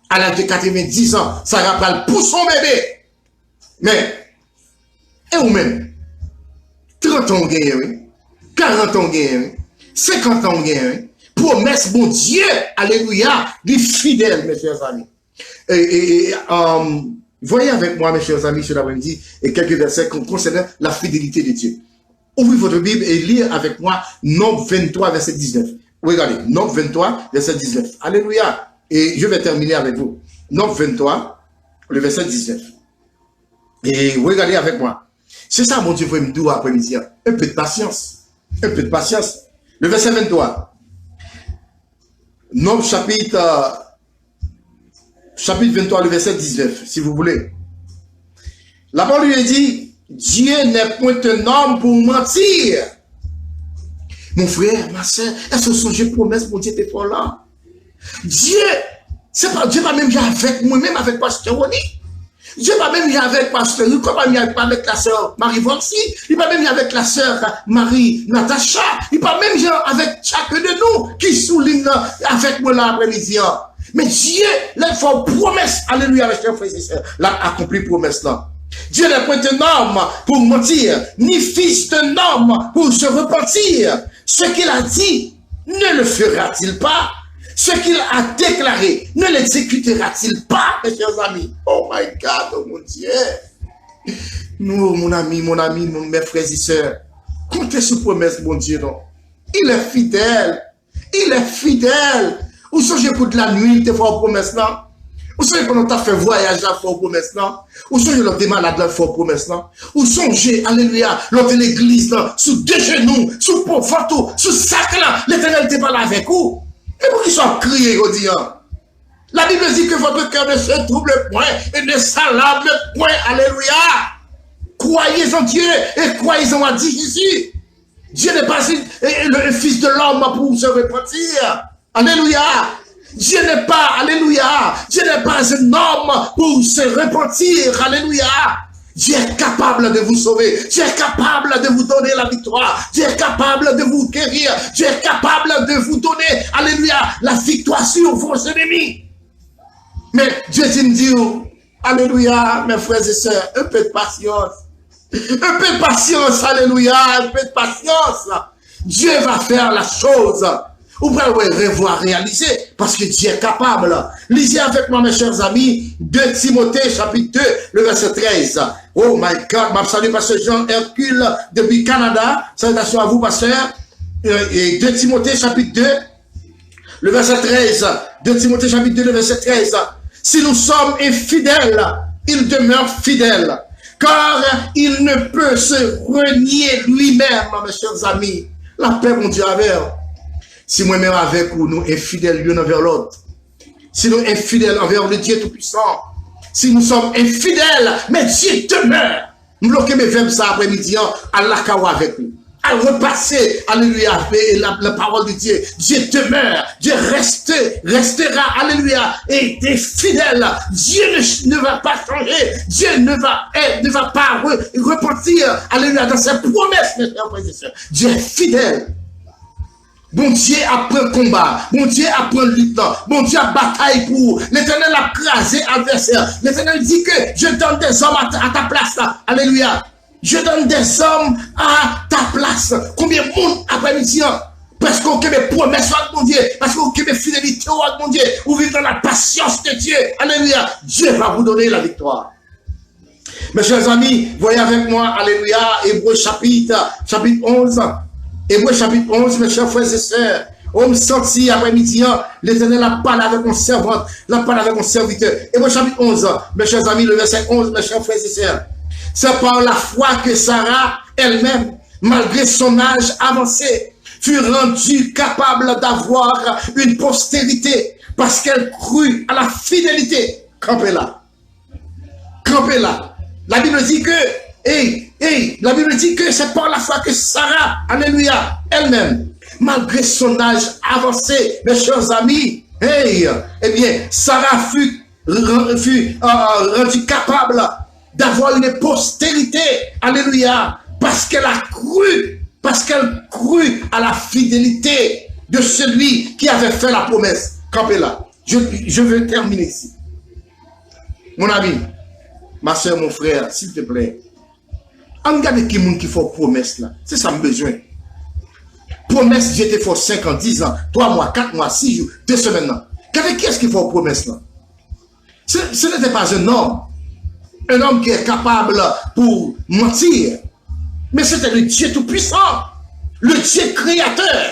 à l'âge de 90 ans, Sarah parle pour son bébé. Mais, et vous-même, 30 ans gagné, 40 ans gagné, 50 ans gagné, promesse, bon Dieu, alléluia, du fidèle, mes chers amis. Voyez avec moi, mes chers amis, sur l'après-midi, et quelques versets concernant la fidélité de Dieu. Ouvrez votre Bible et lisez avec moi Nombre 23, verset 19. Regardez, Nombre 23, verset 19. Alléluia. Et je vais terminer avec vous. Nombre 23, le verset 19. Et regardez avec moi. C'est ça, mon Dieu, vous me dire après-midi. Un peu de patience. Un peu de patience. Le verset 23. Nombre chapitre 23, le verset 19, si vous voulez. La parole lui dit, Dieu n'est point un homme pour mentir. Mon frère, ma soeur, est-ce que songez promesse, mon Dieu, t'es fort là? Dieu, c'est pas Dieu, pas même avec moi-même, avec pasteur Oni. Dieu pas même avec pasteur, il pas même avec la sœur Marie Vorsi, il pas même avec la sœur Marie Natacha, il pas même avec chacun de nous qui souligne avec moi l'après-midi. Mais Dieu, là, il faut promesse, alléluia, mes chers frères et sœurs, là, accompli promesse là. Dieu n'est point un homme pour mentir, ni fils d'un homme pour se repentir. Ce qu'il a dit, ne le fera-t-il pas? Ce qu'il a déclaré, ne l'exécutera-t-il pas, mes chers amis? Oh my God, oh mon Dieu. Nous, mon ami, mes frères et sœurs, comptez sur promesse, mon Dieu, non? Il est fidèle. Il est fidèle. Vous songez pour de la nuit, il te fait une promesse, non? Vous songez quand on t'a fait voyage, il fait une promesse, non? Vous songez l'homme des malades, il fait une promesse, non? Vous songez, alléluia, l'homme de l'église, sous 2 genoux, sous pauvre, sous sac, là, l'éternel n'était pas là avec vous. Et pour qu'ils soient criés, on dit, la Bible dit que votre cœur ne se trouble point et ne s'alarme point, alléluia. Croyez en Dieu et croyez en Jésus. Dieu n'est pas le fils de l'homme pour se repentir. Alléluia. Dieu n'est pas, alléluia. Dieu n'est pas un homme pour se repentir. Alléluia. Dieu est capable de vous sauver. Dieu est capable de vous donner la victoire. Dieu est capable de vous guérir. Dieu est capable de vous donner, alléluia, la victoire sur vos ennemis. Mais Dieu dit, alléluia, mes frères et sœurs, un peu de patience. Un peu de patience, alléluia, un peu de patience. Dieu va faire la chose. Vous pouvez revoir réaliser parce que Dieu est capable. Lisez avec moi, mes chers amis, 2 Timothée, chapitre 2, le verset 13. Oh my God, je salue pasteur Jean Hercule depuis Canada. Salutations à vous, pasteur. Et 2 Timothée, chapitre 2, le verset 13. 2 Timothée, chapitre 2, le verset 13. Si nous sommes infidèles, il demeure fidèle, car il ne peut se renier lui-même, mes chers amis. La paix, mon Dieu, avec. Si moi-même avec vous, nous infidèles l'un envers l'autre. Si nous infidèles envers le Dieu Tout-Puissant. Si nous sommes infidèles, mais Dieu demeure. Nous bloquons mes verbes ça après-midi, à la kawa avec nous. À repasser, alléluia, la parole de Dieu. Dieu demeure. Dieu restera, alléluia, et est fidèle. Dieu ne va pas changer. Dieu ne va pas repentir, alléluia, dans ses promesses, mes frères et sœurs. Dieu est fidèle. Bon Dieu apprend combat. Bon Dieu apprend lutte. Bon Dieu a bataille pour. L'Éternel a crasé adversaire. L'Éternel dit que je donne des hommes à ta place. Alléluia. Je donne des hommes à ta place. Combien de monde après-midi? Parce qu'on a mes promesses avec mon Dieu. Parce qu'on a mes fidélités avec mon Dieu. Vous vivez dans la patience de Dieu. Alléluia. Dieu va vous donner la victoire. Mes chers amis, voyez avec moi. Alléluia. Hébreux chapitre 11. Hébreux chapitre 11, mes chers frères et sœurs. On me sentit après-midi, l'Éternel a parlé avec mon servante, l'a parlé avec mon serviteur. Et moi, chapitre 11, mes chers amis, le verset 11, mes chers frères et sœurs. C'est par la foi que Sarah elle-même, malgré son âge avancé, fut rendue capable d'avoir une postérité parce qu'elle crut à la fidélité. Campez là. Campez là. La Bible dit que, la Bible dit que c'est par la foi que Sarah, alléluia, elle-même, malgré son âge avancé, mes chers amis, eh bien, Sarah fut rendue capable d'avoir une postérité, alléluia, parce qu'elle crut à la fidélité de celui qui avait fait la promesse. Campez là. Je veux terminer ici. Mon ami, ma soeur, mon frère, s'il te plaît, on regarde qui monde qui fait promesse là. C'est ça mon besoin. Promesse, j'étais fort 5 ans, 10 ans, 3 mois, 4 mois, 6 jours, 2 semaines là. Regardez qui est-ce qui fait promesse là? Ce n'était pas un homme qui est capable pour mentir. Mais c'était le Dieu tout-puissant, le Dieu créateur,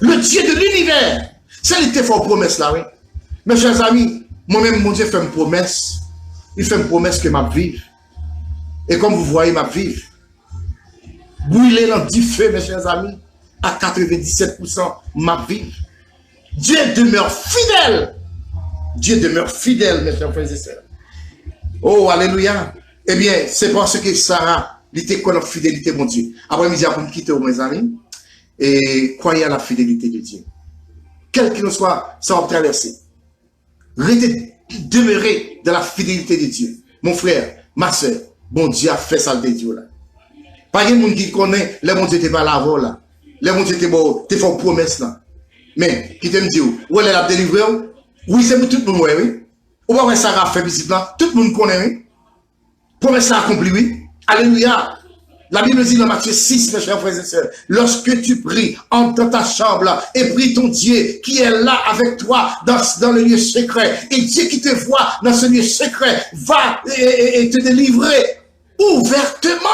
le Dieu de l'univers. C'est lui qui fait une promesse là, oui. Mes chers amis, moi-même, mon Dieu fait une promesse. Il fait une promesse que m'a vivre. Et comme vous voyez, m'a vivre. Brûlé dans du feu, mes chers amis, à 97%, m'a vivre. Dieu demeure fidèle. Dieu demeure fidèle, mes chers frères et sœurs. Oh, alléluia. Eh bien, c'est parce que Sarah, il était quoi la fidélité, mon Dieu. Après-midi, après me quitter, mes amis, et croyez à la fidélité de Dieu. Quel qu'il soit, ça va traverser. Restez demeurer dans la fidélité de Dieu. Mon frère, ma soeur, bon Dieu a fait ça de Dieu là. Pas de monde qui connaît, les mon Dieu t'es pas là, là. Les mon Dieu t'es bon, t'es fait une promesse là. Mais, qui t'aime dire, où elle a délivré, oui, c'est pour tout le monde, oui. Ou pas, ça a fait visite là, tout le monde connaît, oui. Promesse là accomplie, oui. Alléluia. La Bible dit dans Matthieu 6, mes chers frères et sœurs, lorsque tu pries, entre dans ta chambre et prie ton Dieu qui est là avec toi dans le lieu secret. Et Dieu qui te voit dans ce lieu secret va et te délivrer ouvertement.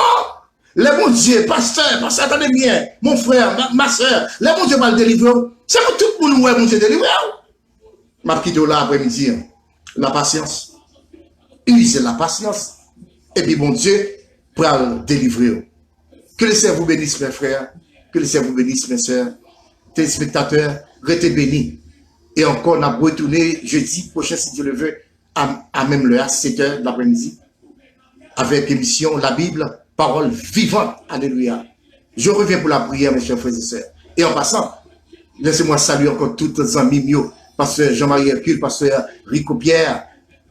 Le bon Dieu, pasteur, attendez bien, mon frère, ma soeur, le bon Dieu va le délivrer. C'est pour tout le monde, mon Dieu délivrer. Ma petite là après-midi, la patience. Use la patience. Et puis bon Dieu, pour le délivrer. Que le Seigneur vous bénisse, mes frères. Que le Seigneur vous bénisse, mes sœurs. Téléspectateurs, restez bénis. Et encore, on a retourné jeudi prochain, si Dieu le veut, à même l'heure, 7h de l'après-midi, avec émission La Bible, parole vivante. Alléluia. Je reviens pour la prière, mes chers frères et sœurs. Et en passant, laissez-moi saluer encore toutes les amis mieux. Pasteur Jean-Marie Hercule, pasteur Rico Pierre,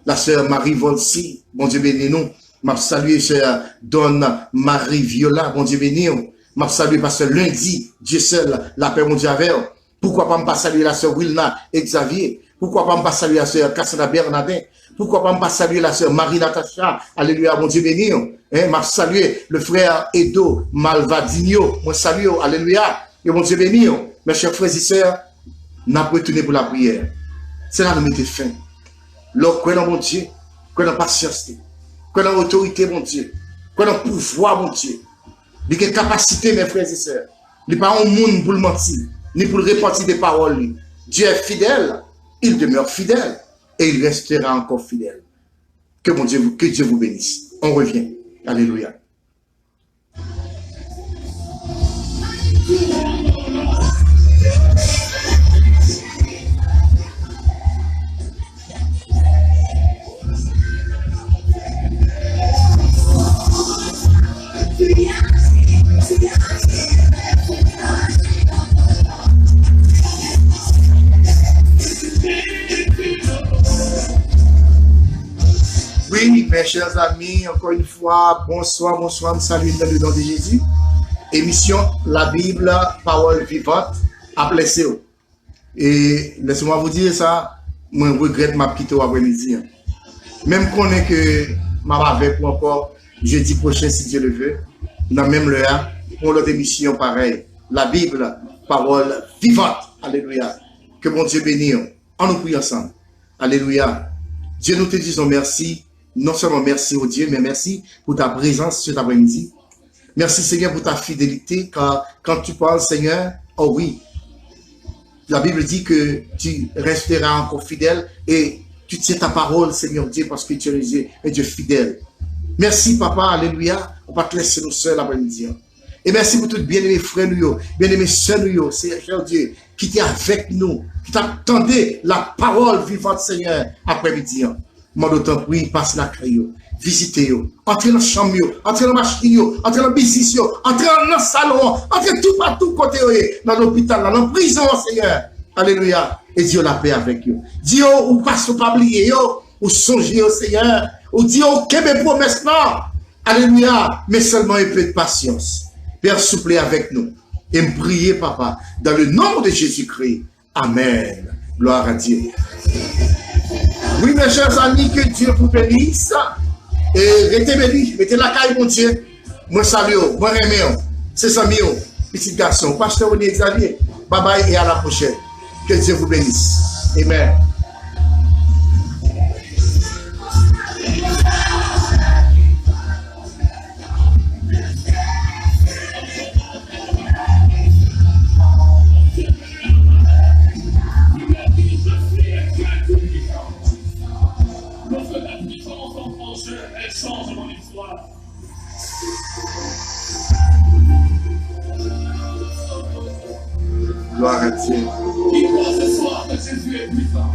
la sœur Marie Volsi, bon Dieu bénis nous. M'a salué sœur Donne Marie Viola, bon Dieu béni. M'a salué pasteur Lundi, Dieu seul, la paix mon Dieu avec. Pourquoi pas me saluer la sœur Wilna Xavier? Pourquoi pas me saluer la sœur Cassandra Bernardin? Pourquoi pas me saluer la sœur Marie Natacha? Alléluia, mon Dieu béni. M'a salué le frère Edo Malvadinho, mon salut, alléluia, et mon Dieu béni. Mes chers frères et sœurs, n'a pas retourné pour la prière. C'est là que nous mettons fin. Lorsque nous mon Dieu, que nous patience. Qu'on a autorité, mon Dieu. Qu'on a pouvoir, mon Dieu. Il y a capacité, mes frères et sœurs. Il n'y a pas un monde pour le mentir, ni pour le repentir des paroles. Dieu est fidèle, il demeure fidèle, et il restera encore fidèle. Que Dieu vous bénisse. On revient. Alléluia. Oui, mes chers amis, encore une fois, bonsoir, bonsoir, salut dans le nom de Jésus. Émission La Bible, parole vivante, appelez CO. Et laissez-moi vous dire ça, moi je regrette ma petite après-midi. Même qu'on est que ma avec pour encore jeudi prochain, si Dieu le veut, dans même l'heure, pour l'autre émission pareil. La Bible, parole vivante. Alléluia. Que mon Dieu bénisse. On nous prie ensemble. Alléluia. Dieu, nous te disons merci. Non seulement merci au Dieu, mais merci pour ta présence cet après-midi. Merci Seigneur pour ta fidélité, car quand tu parles Seigneur, oh oui, La Bible dit que tu resteras encore fidèle et tu tiens ta parole, Seigneur Dieu, parce que tu es un Dieu fidèle. Merci, Papa, alléluia. On va te laisser nous seuls l'après-midi. Et merci pour tous bien-aimés frères, bien-aimés sœurs, Seigneur Dieu, qui était avec nous, qui t'attendait la parole vivante, Seigneur, après-midi. Moi, d'autant oui, passe la craie, visitez, entrez dans la chambre, entrez dans la machine, entrez dans le business, entrez dans le salon, entrez tout partout côté, dans l'hôpital, dans la prison, Seigneur. Alléluia. Et Dieu la paix avec vous. Dieu, ou pas pas oublier, ou songer au Seigneur, ou Dieu, quelle mes promesses, non. Alléluia. Mais seulement un peu de patience. Père, souple avec nous. Et me prier, Papa, dans le nom de Jésus-Christ. Amen. Gloire à Dieu. Oui, mes chers amis, que Dieu vous bénisse. Et restez bénis, mettez la caille, mon Dieu. Moi, salue, moi, remets. C'est ça, mio. Petit garçon, pasteur René Xavier. Bye bye et à la prochaine. Que Dieu vous bénisse. Amen. Gloire à Dieu. Qui croit ce soir que Jésus est puissant.